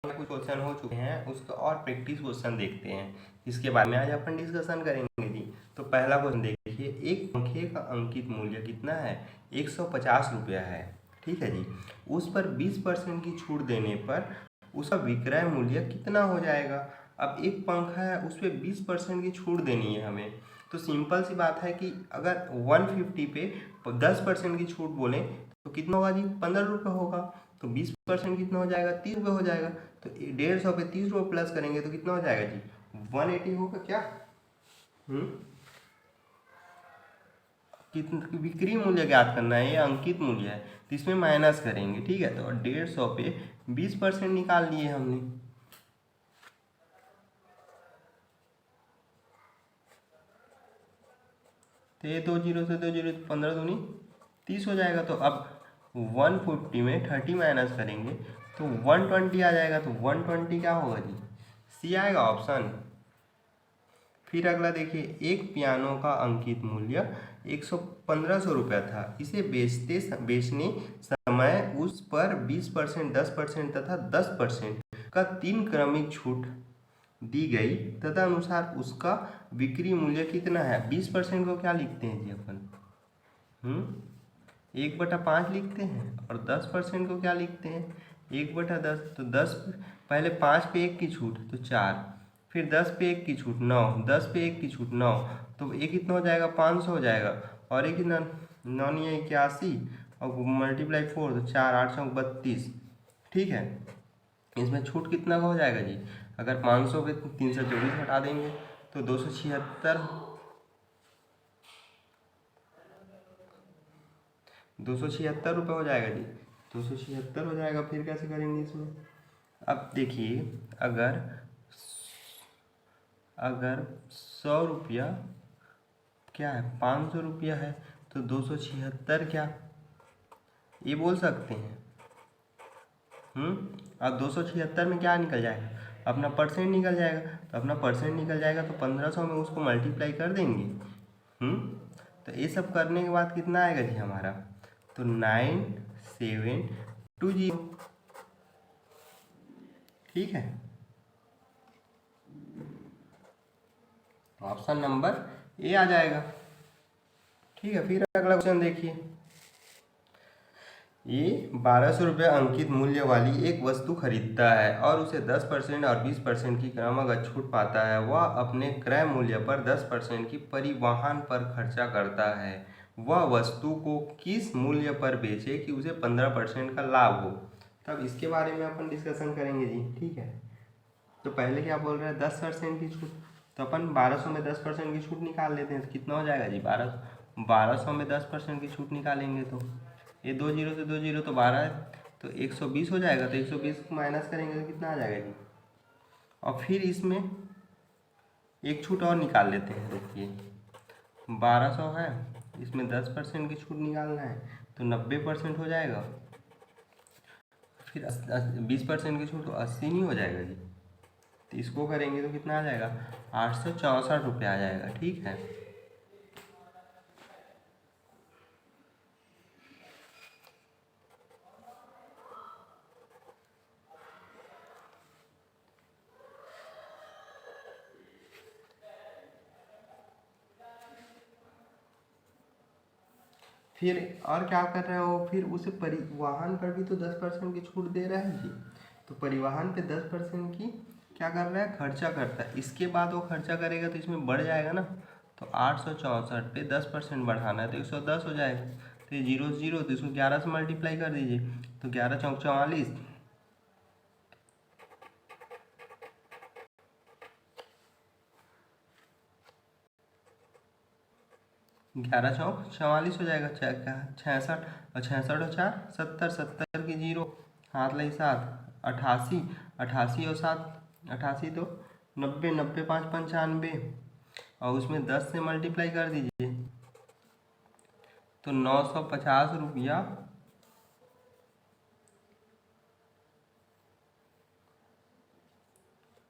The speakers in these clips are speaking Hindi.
कुछ क्वेश्चन हो चुके हैं, उसका और प्रैक्टिस क्वेश्चन देखते हैं, इसके बारे में आज अपन डिस्कशन करेंगे जी। तो पहला क्वेश्चन देखिए, एक पंखे का अंकित मूल्य कितना है? 150 रुपया है। ठीक है जी। उस पर 20% की छूट देने पर उसका विक्रय मूल्य कितना हो जाएगा? अब एक पंखा है, उस पर 20% की छूट देनी है हमें, तो सिंपल सी बात है कि अगर 150 पे 10% की छूट बोलें तो कितना होगा जी? 15 रुपये होगा। तो 20% कितना हो जाएगा? 30 रुपये हो जाएगा। तो 150 पे 30 रुपये प्लस करेंगे तो कितना हो जाएगा जी? 180 होगा क्या? कितना बिक्री मूल्य ज्ञात करना है, ये अंकित मूल्य है, तो इसमें माइनस करेंगे। ठीक है, तो 150 पे 20% निकाल लिए हमने। तो ये 2 जीरो से 2 जीरो, 15 दूनी 30 हो जाएगा। तो अब 150 में 30 माइनस करेंगे तो 120 आ जाएगा। तो 120 क्या होगा जी? सी आएगा ऑप्शन। फिर अगला देखिए, एक पियानो का अंकित मूल्य 1500 रुपया था। इसे बेचने समय उस पर 20%, 10% तथा 10% का 3 क्रमिक छूट दी गई, तदनुसार उसका बिक्री मूल्य कितना है? 20% को क्या लिखते हैं जी अपन? 1/5 लिखते हैं। और 10% को क्या लिखते हैं? 1/10। तो 10 पहले 5 पे 1 की छूट तो 4, फिर 10 पे 1 की छूट 9, 10 पे 1 की छूट 9, तो ये कितना हो जाएगा? 500 हो जाएगा। और एक कितना? 9 या 81, और मल्टीप्लाई 4 तो 4 8 सौ 32। ठीक है, इसमें छूट कितना का हो जाएगा जी? अगर 500 पे 324 हटा देंगे तो 276, 276 रुपये हो जाएगा जी। 276 हो जाएगा। फिर कैसे करेंगे इसमें? अब देखिए, अगर अगर 100 रुपया क्या है, 500 रुपया है, तो 276 क्या, ये बोल सकते हैं। अब 276 में क्या निकल जाएगा? अपना परसेंट निकल जाएगा। तो अपना परसेंट निकल जाएगा तो 1500 में उसको मल्टीप्लाई कर देंगे। तो ये सब करने के बाद कितना आएगा जी हमारा? तो 9720। ठीक है, ऑप्शन नंबर ए आ जाएगा। ठीक है, फिर अगला क्वेश्चन देखिए, ये 1200 रुपये अंकित मूल्य वाली एक वस्तु खरीदता है और उसे 10% और 20% की क्रमगत छूट पाता है। वह अपने क्रय मूल्य पर 10% की परिवहन पर खर्चा करता है। वह वस्तु को किस मूल्य पर बेचे कि उसे 15% का लाभ हो? तब इसके बारे में अपन डिस्कशन करेंगे जी। ठीक है, तो पहले क्या बोल रहे हैं? 10% की छूट। तो अपन 1200 में 10% की छूट निकाल लेते हैं, तो कितना हो जाएगा जी? 1200 में 10% की छूट निकालेंगे तो ये 2 जीरो से 2 जीरो तो 12 है, तो 120 हो जाएगा। तो 120 को माइनस करेंगे तो कितना आ जाएगा जी? और फिर इसमें एक छूट और निकाल लेते हैं। देखिए, 1200 है, इसमें 10% की छूट निकालना है तो 90% हो जाएगा। फिर 20% की छूट तो 80 नहीं हो जाएगा जी? तो इसको करेंगे तो कितना आ जाएगा? 864 रुपये आ जाएगा। ठीक है, फिर और क्या कर रहे हो? फिर उसे परिवहन पर भी तो 10% की छूट दे रहा है जी। तो परिवहन पे 10% की क्या कर रहा है? खर्चा करता है। इसके बाद वो खर्चा करेगा तो इसमें बढ़ जाएगा ना। तो 864 पे 10% बढ़ाना है तो 110 हो जाएगा। तो ये जीरो जीरो, तो इसको 11 से मल्टीप्लाई कर दीजिए। तो 11 चौक 44, 11 चौक 44 हो जाएगा। 66, और 66 और 4 70, 70 की जीरो, हाथ लगी 7, 88, 88 और 7, 88 तो 90, 90 5 95, और उसमें 10 से मल्टीप्लाई कर दीजिए तो 950 रुपया,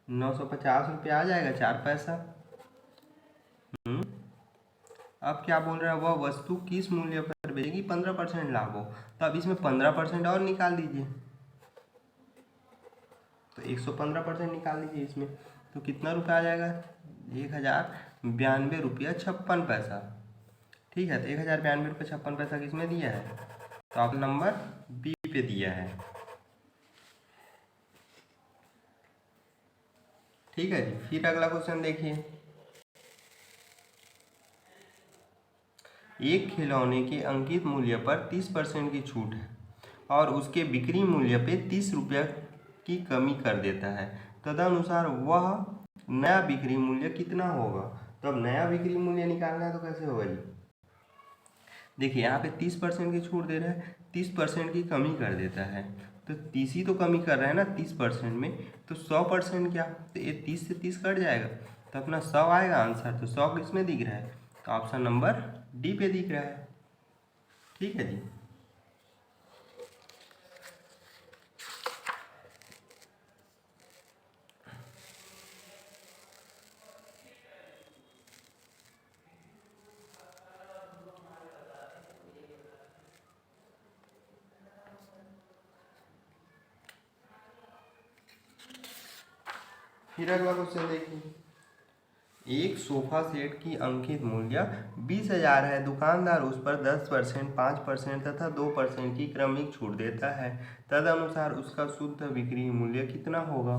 950 रुपया आ जाएगा, 4 पैसा। अब क्या बोल रहा है? वह वस्तु किस मूल्य पर बेचेगी 15% लाभ हो? तो अब इसमें 15% और निकाल दीजिए। तो 115% निकाल लीजिए इसमें, तो कितना रुपया आ जाएगा? 1092 रुपया 56 पैसा। ठीक है, तो 1092 रुपया 56 पैसा किसमें दिया है? तो ऑप्शन नंबर बी पे दिया है। ठीक है जी, फिर अगला क्वेश्चन देखिए। एक खिलौने के अंकित मूल्य पर 30% की छूट है और उसके बिक्री मूल्य पे 30 रुपया की कमी कर देता है, तदनुसार वह नया बिक्री मूल्य कितना होगा? तो अब नया बिक्री मूल्य निकालना है तो कैसे होगा जी? देखिए यहाँ पे 30% की छूट दे रहा है, 30% की कमी कर देता है, तो 30 ही तो कमी कर रहा है ना 30% में, तो 100% क्या? तो ये 30 से 30 कट जाएगा, तो अपना 100 आएगा आंसर। तो 100 किसमें दिख रहा है? तो ऑप्शन नंबर डी पे दिख रहा है। ठीक है जी। फिर अगला क्वेश्चन देखिए। एक सोफा सेट की अंकित मूल्य 20,000 है। दुकानदार उस पर 10%, 5% तथा 2% की क्रमिक छूट देता है, तदनुसार उसका शुद्ध बिक्री मूल्य कितना होगा?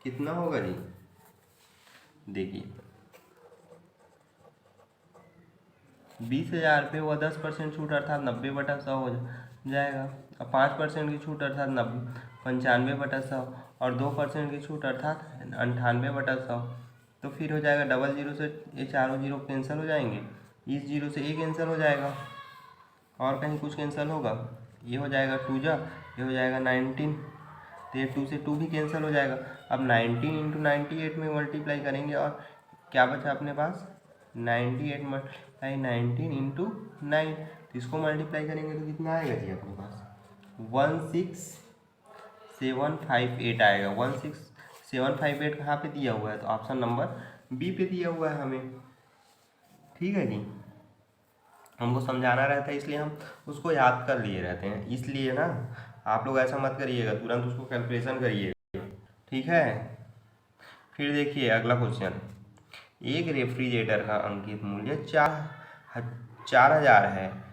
कितना होगा जी? देखिए 20,000 पे वो 10% छूट अर्थात 90/100 हो जाएगा, और 5% की छूट अर्थात 95/100, और 2% की छूट अर्थात 98/100। तो फिर हो जाएगा डबल जीरो से ये चारों जीरो कैंसिल हो जाएंगे, इस जीरो से ये कैंसिल हो जाएगा, और कहीं कुछ कैंसिल होगा, ये हो जाएगा 2 जा, ये हो जाएगा 19, तो ये 2 से 2 भी कैंसिल हो जाएगा। अब 19 इंटू 98 में मल्टीप्लाई करेंगे, और क्या बचा अपने पास? 98 मल्टीप्लाई 19 इंटू 9, तो इसको मल्टीप्लाई करेंगे तो कितना आएगा जी अपने पास? 16758 आएगा। 16758 कहाँ पे दिया हुआ है? तो ऑप्शन नंबर बी पे दिया हुआ है हमें। ठीक है जी, हमको समझाना रहता है इसलिए हम उसको याद कर लिए रहते हैं, इसलिए ना आप लोग ऐसा मत करिएगा, तुरंत उसको कैलकुलेशन करिएगा। ठीक है, फिर देखिए अगला क्वेश्चन। एक रेफ्रिजरेटर का अंकित मूल्य 4,000 है।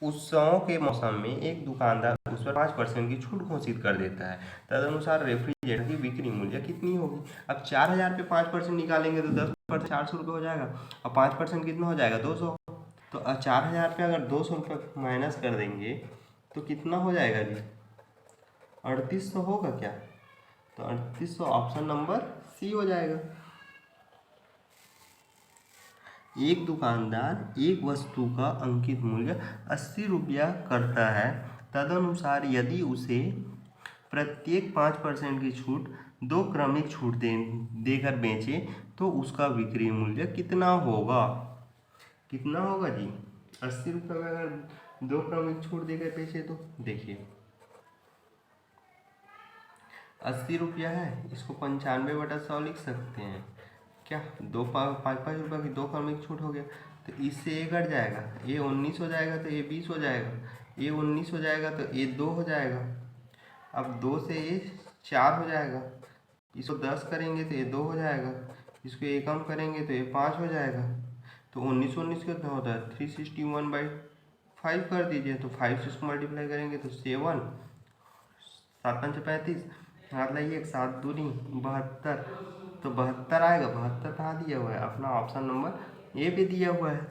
उत्सवों के मौसम में एक दुकानदार उस पर 5% की छूट घोषित कर देता है, तदनुसार रेफ्रिजरेटर की बिक्री मूल्य कितनी होगी? अब 4,000 पे 5% निकालेंगे तो 10% 400 रुपये हो जाएगा, और 5% कितना हो जाएगा? 200। तो 4,000 पे अगर 200 रुपये माइनस कर देंगे तो कितना हो जाएगा जी? 3800 होगा क्या? तो 3800 ऑप्शन नंबर सी हो जाएगा। एक दुकानदार एक वस्तु का अंकित मूल्य 80 रुपया करता है, तदनुसार यदि उसे प्रत्येक 5% की छूट 2 क्रमिक छूट देकर बेचे तो उसका बिक्री मूल्य कितना होगा? कितना होगा जी? 80 रुपये में अगर 2 क्रमिक छूट देकर बेचे तो देखिए 80 रुपया है, इसको 95/100 लिख सकते हैं क्या? 5-5 रुपये की 2 क्रमिक छूट हो गया, तो इससे ये कट जाएगा, ये 19 हो जाएगा, तो ये 20 हो जाएगा, ये 19 हो जाएगा, तो ये 2 हो जाएगा। अब 2 से ये 4 हो जाएगा, इसको 10 करेंगे तो ये 2 हो जाएगा, इसको ये कम करेंगे तो ये 5 हो जाएगा। तो 19 कितना होता है? 361/5 कर दीजिए, तो 5 से इसको मल्टीप्लाई करेंगे तो 7, 7×5 = 35, हाथ लाइए 7 दूनी 72, तो 72 आएगा। 72 कहाँ दिया हुआ है? अपना ऑप्शन नंबर ए पे दिया हुआ है।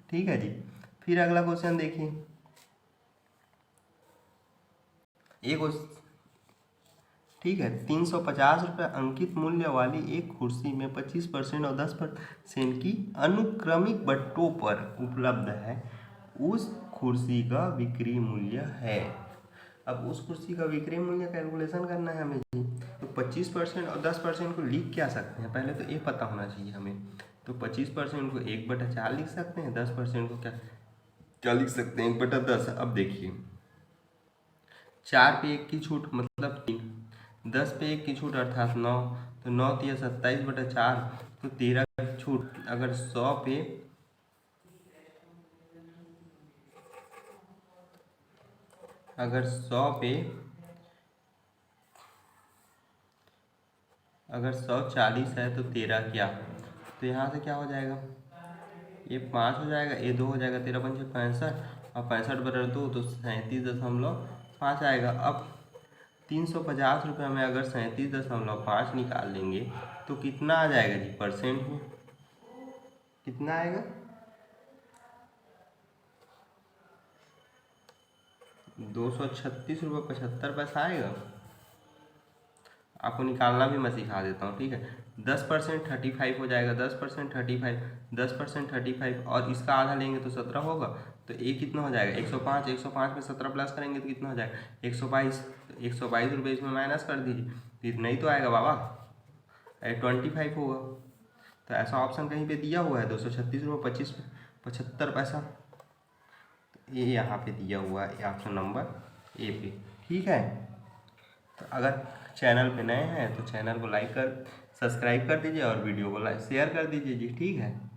ठीक है जी, फिर अगला क्वेश्चन देखिए। ठीक है, 350 रुपये अंकित मूल्य वाली एक कुर्सी में 25% और 10% की अनुक्रमिक बट्टों पर उपलब्ध है, उस कुर्सी का बिक्री मूल्य है। अब उस कुर्सी का विक्रय मूल्य कैलकुलेशन करना है हमें जी। तो 25% और 10% को लिख क्या सकते हैं? पहले तो ये पता होना चाहिए हमें। तो 25% को 1/4 लिख सकते हैं, 10% को क्या क्या लिख सकते हैं? 1/10। अब देखिए 4 पे 1 की छूट मतलब 3, 10 पे 1 की छूट अर्थात 9, तो 9 × 27/4, तो 13 की छूट। अगर 100 पे अगर 100 पे अगर 140 है तो 13 क्या, तो यहाँ से क्या हो जाएगा, ये 5 हो जाएगा, ये 2 हो जाएगा, 13 पंचे 65 और 65 बटा 2 तो 37.5 आएगा। अब 350 रुपये में अगर 37.5 निकाल लेंगे तो कितना आ जाएगा जी परसेंट में, कितना आएगा, 236.75 आएगा। आपको निकालना भी मैं सिखा देता हूँ, ठीक है। 10% 35 हो जाएगा, 10% 35, 10% 35 और इसका आधा लेंगे तो 17 होगा। तो ये कितना हो जाएगा 105, 105 में 17 प्लस करेंगे तो कितना हो जाएगा 122। तो 122 रुपये इसमें माइनस कर दीजिए, इतना ही तो आएगा बाबा, 25 होगा। तो ऐसा ऑप्शन कहीं पे दिया हुआ है 236.75 ये यहाँ पे दिया हुआ है ऑप्शन नंबर ए पे, ठीक है। तो अगर चैनल पे नए हैं तो चैनल को लाइक कर सब्सक्राइब कर दीजिए और वीडियो को लाइक शेयर कर दीजिए जी, ठीक है।